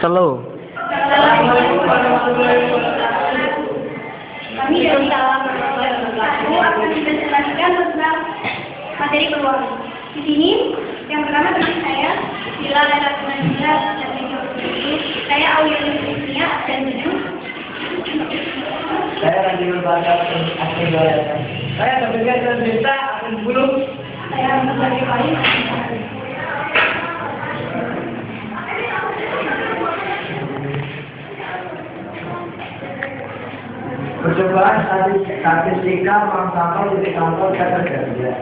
Slow. Kami dari aku akan menjelaskan tentang materi peluang. Di sini, yang pertama teman saya, bila ada pengajar dan video saya audio deskripsinya dan video. Saya lagi membaca asli doa. Saya sebagai cerita akan bulu. Saya sebagai paling. Percobaan statistika mencapai di kantor kerja.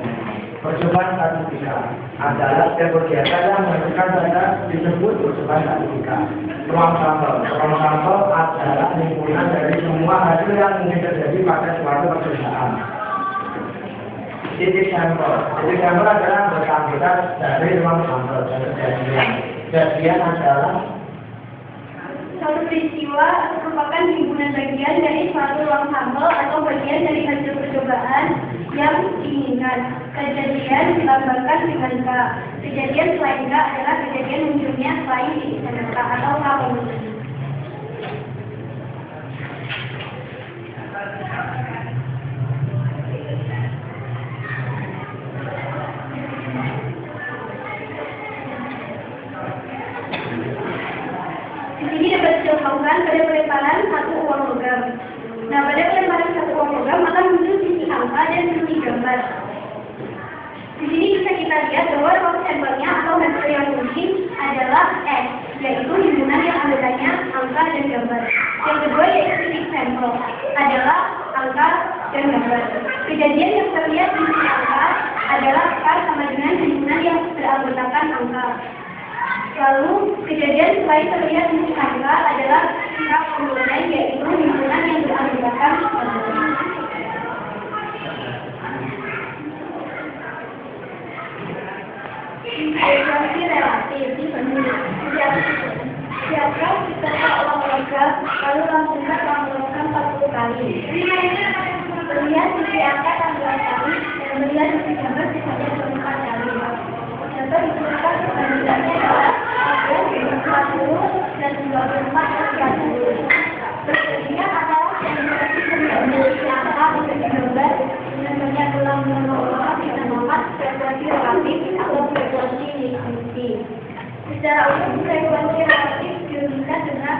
Percobaan statistika adalah kegiatan yang menentukan data disebut percobaan statistika. Ruang sampel adalah himpunan dari semua hasil yang mungkin terjadi pada suatu perusahaan. Titik sampel adalah bersangkutan dari ruang sampel dan kejadian adalah Suatu peristiwa merupakan himpunan bagian dari suatu ruang sampel atau bagian dari hasil percobaan yang diinginkan. Kejadian dilambangkan dengan K. Kejadian selain K adalah kejadian munculnya selain titik K atau K komunis. Pada pelemparan satu uang logam. Nah, pada pelemparan satu uang logam akan muncul sisi angka dan sisi gambar. Di sini bisa kita lihat bahwa ruang sampelnya atau hasil yang mungkin adalah S, yaitu himpunan yang anggotanya angka dan gambar. Yang kedua yaitu titik sampel adalah angka dan gambar. Kejadian yang terlihat di sisi angka adalah K sama dengan himpunan yang beranggotakan angka. Lalu, kejadian selain terlihat di sisi angka adalah sikap komponen yaitu himpunan yang beranggotakan evaluasi relatif siapkan kita uang logam lalu langsungkan uang logam 40 kali. Melihat sisi angka 16 kali dan melihat sisi gambar sisanya 24 kali. Contoh dituliskan perbandingannya adalah 40 dan 24 per 30. Berikutnya adalah yang memiliki angka untuk gambar dengan banyak ulang menolak kita nomor frekuensi relatif atau frekuensi linearity. Secara umum frekuensi relatif dirumuskan dengan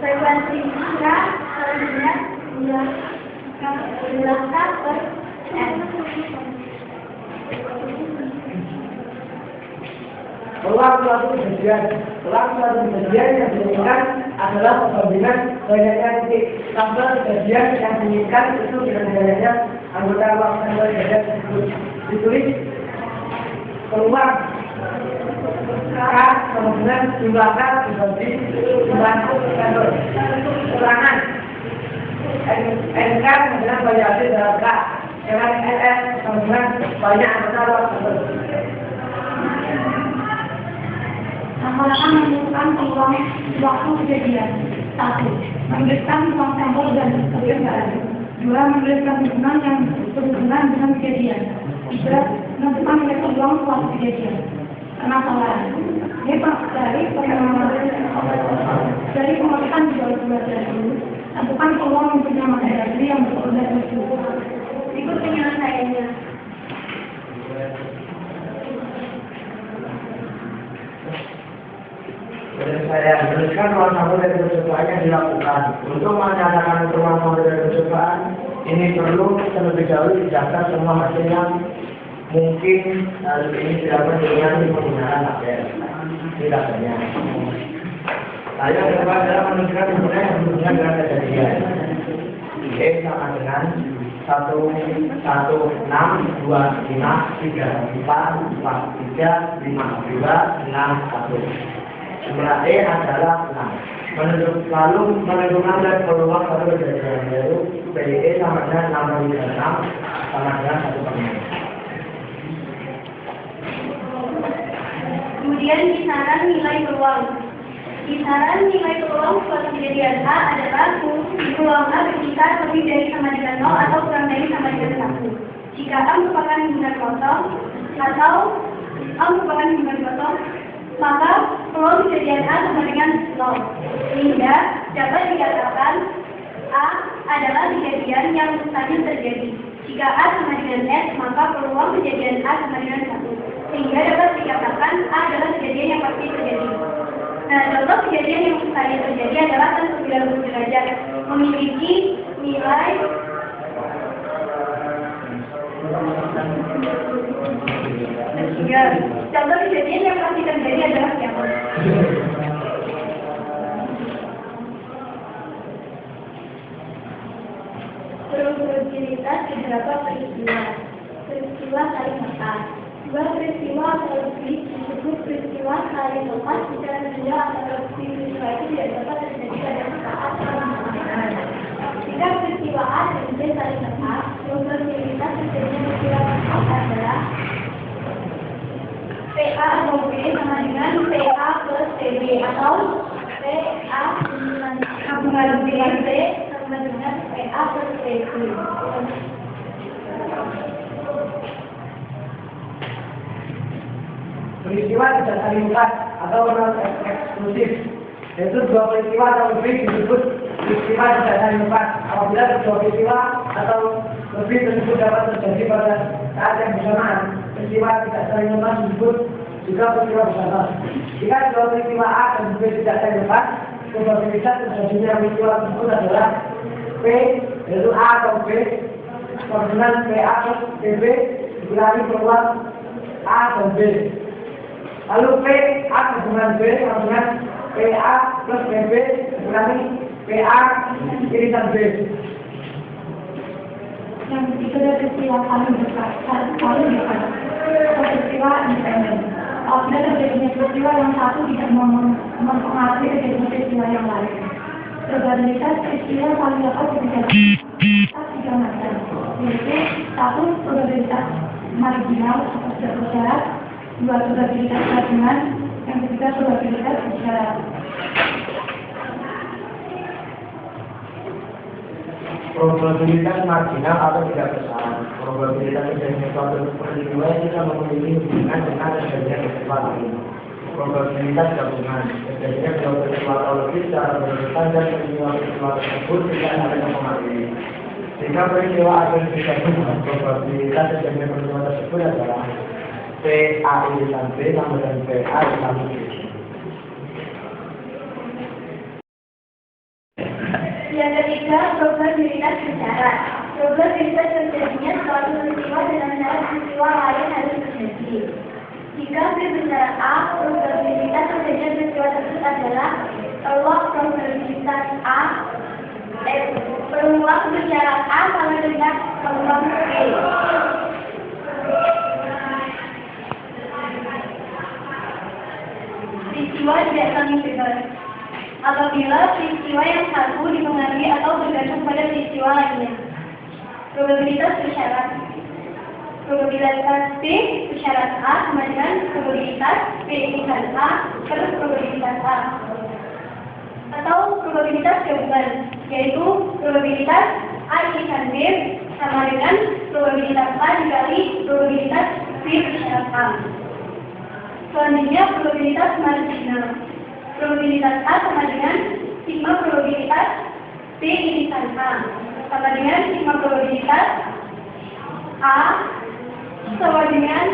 frekuensi jika selanjutnya dijelaskan per n. Peluang suatu kejadian yang diinginkan adalah perbandingan banyaknya titik sampel kejadian yang diinginkan itu dengan banyaknya anggota ruang sampel kejadian tersebut. Ditulis peluang K sama dengan jumlah K dibagi jumlah sampel. Ulangan NK sama dengan variasi dalam K. Dengan NS sama dengan banyak anggota ruang sampel. Akan menentukan peluang waktu kejadian. 1. Menuliskan ruang sampel dan kebiasaan. 2. Menuliskan hubungan yang berhubungan dengan kejadian. 3. Menentukan nilai peluang suatu kejadian. Penasaran. Dari pemeriksaan di bawah 12 dulu, tentukan peluang munculnya materi yang berbeda tersebut. Ikut penyelesaiannya. Saya menuliskan ruang sampel dari percobaan yang dilakukan. Untuk menyatakan ruang sampel dari percobaan, ini perlu terlebih dahulu didaftar semua hasil yang mungkin hal ini dilakukan dengan penggunaan tabel. Ini tabelnya. Saya kedua adalah menunjukkan hubungan yang berhubungan dengan kejadian. E sama dengan 1, 6, 2, 5, 3, 4, 4, 3, 5, 2, 6, 1. Jumlah E adalah 6. Lalu menentukan dan peluang satu kejadian yaitu PE sama dengan 6 sama dengan 1/6. Kemudian kisaran nilai peluang. Kisaran nilai peluang suatu kejadian A adalah peluang A berkisar lebih dari sama dengan 0 atau kurang dari sama dengan 1. Jika A merupakan himpunan kosong atau A merupakan himpunan kosong, maka peluang kejadian A sama dengan contoh, sehingga dapat dikatakan A adalah kejadian yang mustahil terjadi. Jika A sama dengan S, maka peluang kejadian A sama dengan 1. Sehingga dapat dikatakan A adalah kejadian yang pasti terjadi. Nah, contoh kejadian yang mustahil terjadi adalah tan 90 derajat memiliki nilai ketiga. Contoh kejadian yang pasti terjadi adalah siapa? Probabilitas beberapa peristiwa. Peristiwa saling lepas. Dua peristiwa atau lebih disebut peristiwa saling lepas jika kedua atau lebih peristiwa itu tidak dapat terjadi pada saat bersamaan. Jika peristiwa A dan B saling lepas, probabilitas terjadinya peristiwa lepas adalah PA atau B sama dengan PA plus PB atau PA gabungan B dan B sama dengan PA plus PB. Peristiwa tidak saling lepas atau eksklusif, yaitu dua peristiwa atau lebih disebut peristiwa tidak saling lepas. Apabila kedua peristiwa atau lebih tersebut dapat terjadi pada saat yang bersamaan, peristiwa tidak saling lepas disebut juga peristiwa bersamaan. Jika dua peristiwa A dan B tidak saling lepas, probabilitas terjadinya peristiwa tersebut adalah P, yaitu A atau B, dengan PA plus PB dikurangi peluang A dan B. Lalu P A gabungan B sama dengan PA plus PB dikurangi PA irisan B. Yang ketiga adalah peristiwa saling dekat atau peristiwa independen. Apabila terjadinya peristiwa yang satu tidak mempengaruhi terjadinya peristiwa yang lain. Probabilitas peristiwa saling dapat tiga macam, yaitu 1 probabilitas marginal atau tidak bersyarat, 2 probabilitas gabungan, yang ketiga probabilitas bersyarat. Probabilitas marginal atau tidak bersyarat. Probabilitas terjadinya suatu peristiwa yang tidak memiliki hubungan dengan terjadinya peristiwa lain. Probabilitas gabungan terjadinya dua peristiwa atau lebih secara berlebihan dan peristiwa tersebut tidak saling mempengaruhi. Jika peristiwa ada digabungkan, probabilitas terjadinya peristiwa tersebut adalah PA irisan B sama dengan PA irisan B. Yang ketiga, probabilitas bersyarat. Probabilitas terjadinya suatu peristiwa dengan syarat peristiwa lain harus terjadi. Jika B bersyarat A, probabilitas terjadinya peristiwa tersebut adalah peluang probabilitas A peluang bersyarat A sama dengan peluang B. Peristiwa tidak saling bebas. Apabila peristiwa yang satu dipengaruhi atau bergantung pada peristiwa lainnya. Probabilitas bersyarat. Probabilitas B bersyarat A sama dengan probabilitas B irisan A per probabilitas A. Atau probabilitas gabungan, yaitu probabilitas A irisan B sama dengan probabilitas A dikali probabilitas B bersyarat A. Selanjutnya probabilitas marginal. Probabilitas A sama dengan sigma probabilitas B irisan A sama dengan sigma probabilitas A sama dengan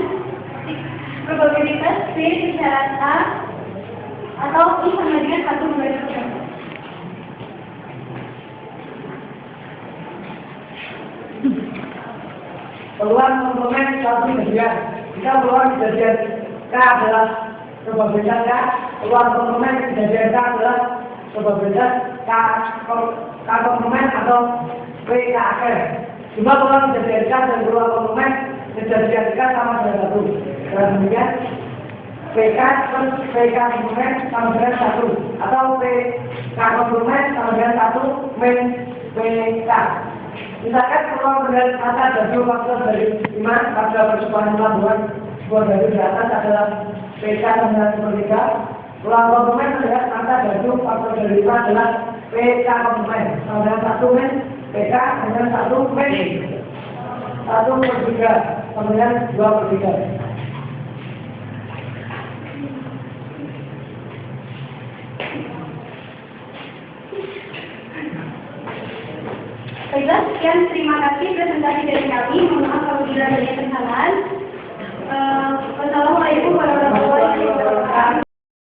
probabilitas B bersyarat A atau I sama dengan 1/2. Peluang komplemen satu kejadian. Jika peluang kejadian K adalah probabilitas K, peluang komplemen kejadian K adalah probabilitas K komplemen atau PKR. Jumlah peluang kejadian K dan peluang komplemen kejadian K sama dengan 1. Dan kemudian PK plus PK komplemen sama dengan 1 atau PK komplemen sama dengan 1 min PK. Misalkan peluang dengan kata dari faktor dari 5 pada percobaan pelabuhan sebuah dari di atas adalah PK dengan 1/3. Peluang komplemen adalah kata dari faktor dari 5 adalah PK komplemen sama dengan 1 min PK dengan 1 min 1/3 sama dengan 2/3. Baiklah, sekian terima kasih presentasi dari kami. Mohon maaf apabila ada kesalahan.